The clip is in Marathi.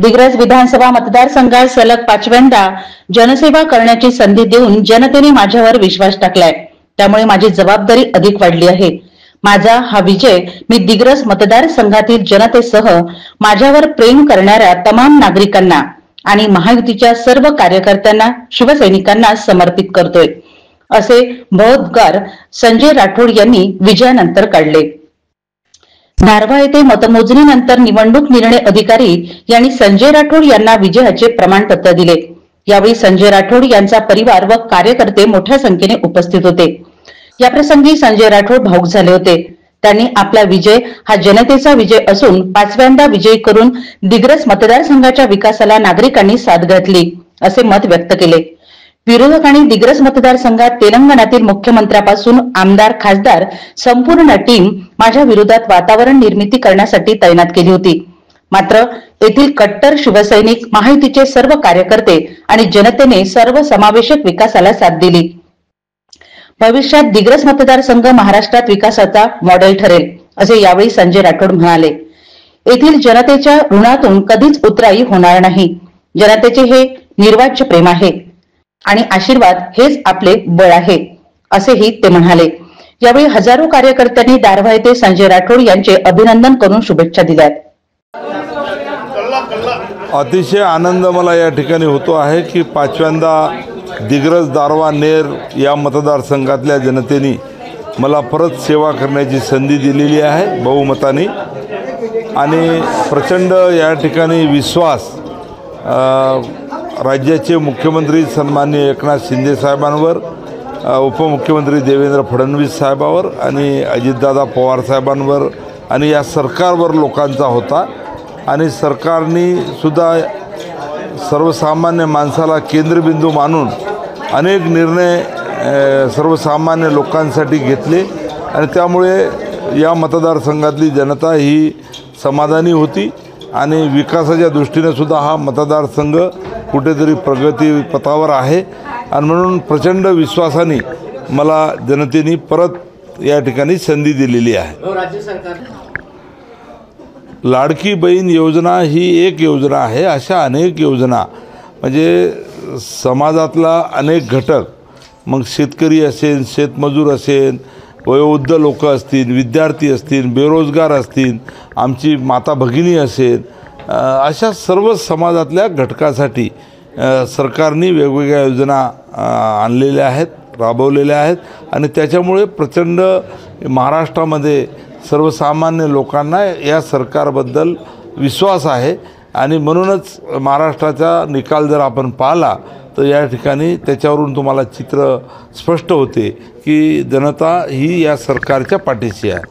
दिग्रस विधानसभा मतदारसंघात सलग 5व्यांदा जनसेवा करण्याची संधी देऊन जनतेने माझ्यावर विश्वास टाकलाय। त्यामुळे माझी जबाबदारी अधिक वाढली आहे। माझा हा विजय मी दिग्रस मतदारसंघातील जनतेसह माझ्यावर प्रेम करणाऱ्या तमाम नागरिकांना आणि महायुतीच्या सर्व कार्यकर्त्यांना, शिवसैनिकांना समर्पित करतोय, असे बहुद्गार संजय राठोड यांनी विजयानंतर काढले। दारव्हा येथे मतमोजणीनंतर निवडणूक निर्णय अधिकारी यांनी संजय राठोड यांना विजयाचे प्रमाणपत्र दिले। यावेळी संजय राठोड यांचा परिवार व कार्यकर्ते मोठ्या संख्येने उपस्थित होते। याप्रसंगी संजय राठोड भावुक झाले होते। त्यांनी आपला विजय हा जनतेचा विजय असून 5व्यांदा विजयी करून दिग्रस मतदारसंघाच्या विकासाला नागरिकांनी साथ घातली, असे मत व्यक्त केले। विरोधकांनी दिग्रस मतदारसंघात तेलंगणातील मुख्यमंत्र्यापासून आमदार, खासदार संपूर्ण टीम माझ्या विरोधात वातावरण निर्मिती करण्यासाठी तैनात केली होती। मात्र येथील कट्टर शिवसैनिक, महायुतीचे सर्व कार्यकर्ते आणि जनतेने सर्वसमावेशक विकासाला साथ दिली। भविष्यात दिग्रस मतदारसंघ महाराष्ट्रात विकासाचा मॉडेल ठरेल, असे यावेळी संजय राठोड म्हणाले। येथील जनतेच्या ऋणातून कधीच उतराई होणार नाही। जनतेचे हे निर्वाज्य प्रेम आहे आणि आशीर्वाद हेच आपले बळ आहे, असेही ते म्हणाले। यावेळी हजारो कार्यकर्त्यांनी दारव्हा येथे संजय राठोड यांचे अभिनंदन करून शुभेच्छा दिल्या। अतिशय आनंद मला या ठिकाणी होतो आहे की 5व्यांदा दिग्रस, दारव्हा, नेर या मतदारसंघातल्या जनतेने मला परत सेवा करण्याची संधी दिलेली आहे बहुमताने, आणि प्रचंड या ठिकाणी विश्वास राज्याचे मुख्यमंत्री सन्माननीय एकनाथ शिंदे साहेबांवर, उपमुख्यमंत्री देवेंद्र फडणवीस साहेबांवर आणि अजितदादा पवार साहेबांवर आणि या सरकारवर लोकांचा होता। आणि सरकारने सुद्धा सर्वसामान्य माणसाला केंद्रबिंदू मानून अनेक निर्णय सर्वसामान्य लोकांसाठी घेतले आणि त्यामुळे या मतदारसंघातली जनता ही समाधानी होती आणि विकासाच्या दृष्टीने सुद्धा हा मतदारसंघ कुठेतरी प्रगती पथावर आहे। आणि म्हणून प्रचंड विश्वासाने मला जनतेने परत या ठिकाणी संधी दिलेली आहे। राज्य सरकार लाडकी बहीण योजना ही एक योजना आहे। अशा अनेक योजना म्हणजे समाजातला अनेक घटक, मग शेतकरी असेल, शेतमजूर असेल, वयोवृद्ध लोक असतील, विद्यार्थी असतील, बेरोजगार असतील, आमची माता भगिनी असेल, अशा सर्व समाजातल्या घटकासाठी सरकारने वेगवेगळ्या योजना आणलेल्या आहेत, राबवलेल्या आहेत आणि त्याच्यामुळे प्रचंड महाराष्ट्रामध्ये सर्वसामान्य लोकांना या सरकारबद्दल विश्वास आहे। आणि म्हणूनच महाराष्ट्राचा निकाल जर आपण पाहिला तर या ठिकाणी त्याच्यावरून तुम्हाला चित्र स्पष्ट होते की जनता ही या सरकारच्या पाठीशी आहे।